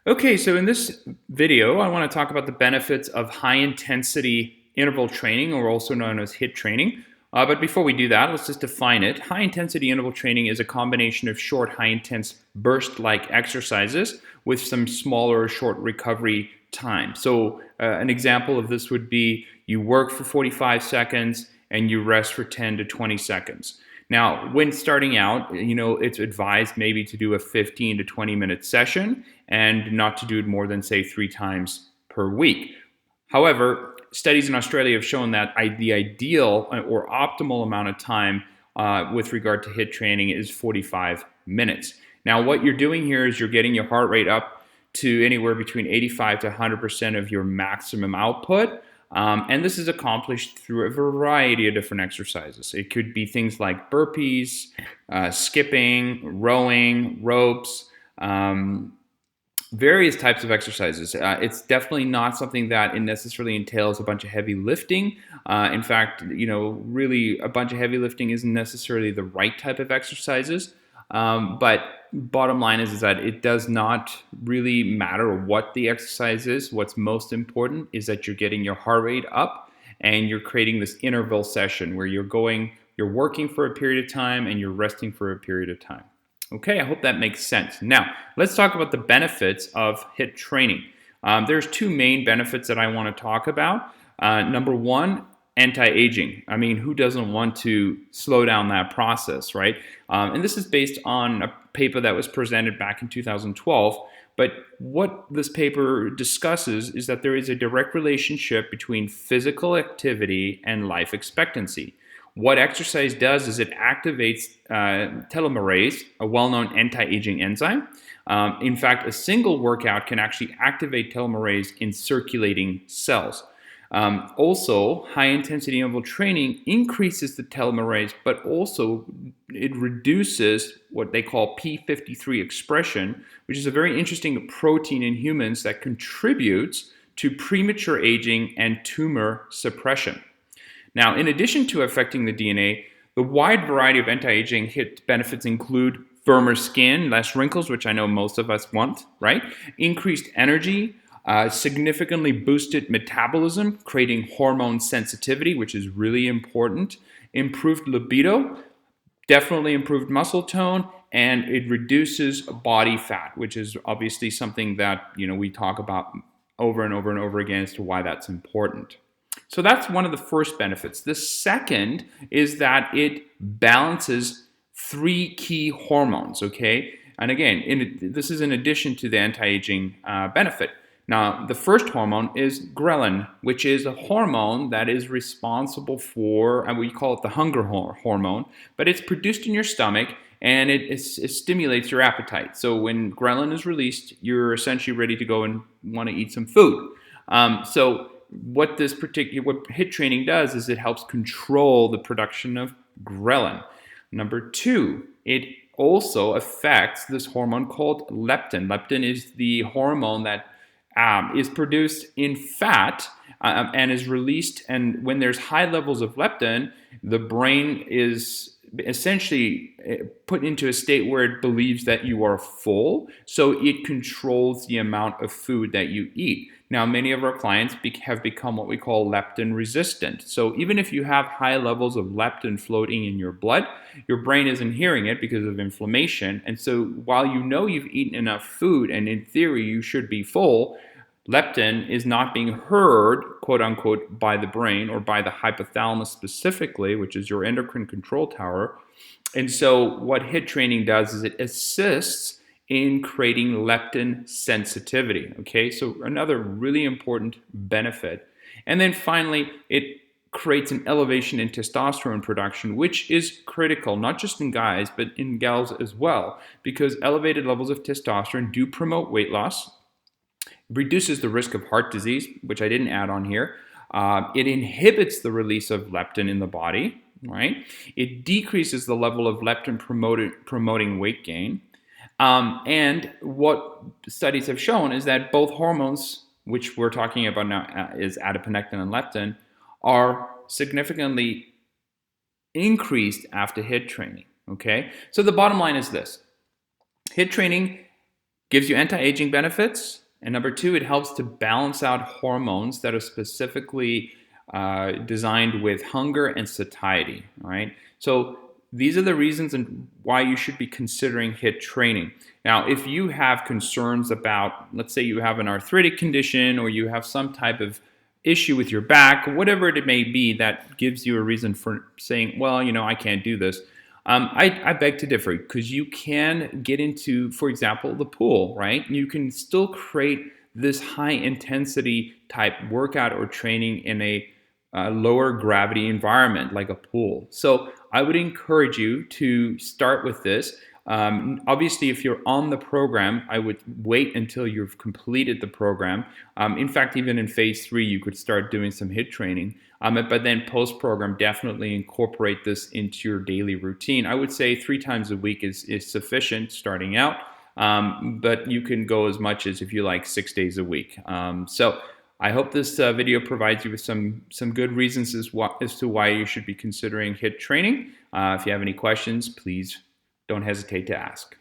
Okay, so in this video, I want to talk about the benefits of high intensity interval training, or also known as HIIT training. But before we do that, let's just define it. High intensity interval training is a combination of short, high intense burst like exercises with some smaller, short recovery time. So, an example of this would be you work for 45 seconds and you rest for 10 to 20 seconds. Now, when starting out, it's advised maybe to do a 15 to 20-minute session and not to do it more than, say, 3 times per week. However, studies in Australia have shown that the ideal or optimal amount of time with regard to HIIT training is 45 minutes. Now, what you're doing here is you're getting your heart rate up to anywhere between 85 to 100% of your maximum output. And this is accomplished through a variety of different exercises. It could be things like burpees, skipping, rowing, ropes, various types of exercises. It's definitely not something that it necessarily entails a bunch of heavy lifting. In fact, really a bunch of heavy lifting isn't necessarily the right type of exercises. But bottom line is that it does not really matter what the exercise is. What's most important is that you're getting your heart rate up and you're creating this interval session where you're working for a period of time and you're resting for a period of time. Okay, I hope that makes sense. Now, let's talk about the benefits of HIIT training. There's two main benefits that I want to talk about. Number one, anti-aging. I mean, who doesn't want to slow down that process, right? And this is based on a paper that was presented back in 2012. But what this paper discusses is that there is a direct relationship between physical activity and life expectancy. What exercise does is it activates telomerase, a well-known anti-aging enzyme. In fact, a single workout can actually activate telomerase in circulating cells. Also, high-intensity interval training increases the telomerase, but also it reduces what they call p53 expression, which is a very interesting protein in humans that contributes to premature aging and tumor suppression. Now, in addition to affecting the DNA, the wide variety of anti-aging HIIT benefits include firmer skin, less wrinkles, which I know most of us want, right? Increased energy, significantly boosted metabolism, creating hormone sensitivity, which is really important, improved libido, definitely improved muscle tone, and it reduces body fat, which is obviously something that we talk about over and over and over again as to why that's important. So that's one of the first benefits. The second is that it balances three key hormones, okay? And again, this is in addition to the anti-aging benefit. Now, the first hormone is ghrelin, which is a hormone that is responsible for, and we call it the hunger hormone, but it's produced in your stomach and it stimulates your appetite. So when ghrelin is released, you're essentially ready to go and want to eat some food. What HIIT training does is it helps control the production of ghrelin. Number two, it also affects this hormone called leptin. Leptin is the hormone that is produced in fat and is released. And when there's high levels of leptin, the brain is essentially put into a state where it believes that you are full, so it controls the amount of food that you eat. Now, many of our clients have become what we call leptin resistant. So even if you have high levels of leptin floating in your blood, your brain isn't hearing it because of inflammation. And so while you know you've eaten enough food and in theory you should be full, leptin is not being heard, quote unquote, by the brain or by the hypothalamus specifically, which is your endocrine control tower. And so what HIIT training does is it assists in creating leptin sensitivity. Okay, so another really important benefit. And then finally, it creates an elevation in testosterone production, which is critical, not just in guys, but in gals as well, because elevated levels of testosterone do promote weight loss, reduces the risk of heart disease, which I didn't add on here. It inhibits the release of leptin in the body, right? It decreases the level of leptin promoting weight gain. And what studies have shown is that both hormones, which we're talking about now is adiponectin and leptin, are significantly increased after HIIT training, okay? So the bottom line is this. HIIT training Gives you anti-aging benefits. And number two, it helps to balance out hormones that are specifically designed with hunger and satiety. All right. So these are the reasons and why you should be considering HIIT training. Now, if you have concerns about, let's say you have an arthritic condition or you have some type of issue with your back, whatever it may be that gives you a reason for saying, well, I can't do this. I beg to differ because you can get into, for example, the pool, right? You can still create this high intensity type workout or training in a lower gravity environment like a pool. So I would encourage you to start with this. Obviously, if you're on the program, I would wait until you've completed the program. In fact, even in phase 3, you could start doing some HIIT training. But then post-program, definitely incorporate this into your daily routine. I would say 3 times a week is sufficient starting out, but you can go as much as, if you like, 6 days a week. So I hope this video provides you with some good reasons as to why you should be considering HIIT training. If you have any questions, please don't hesitate to ask.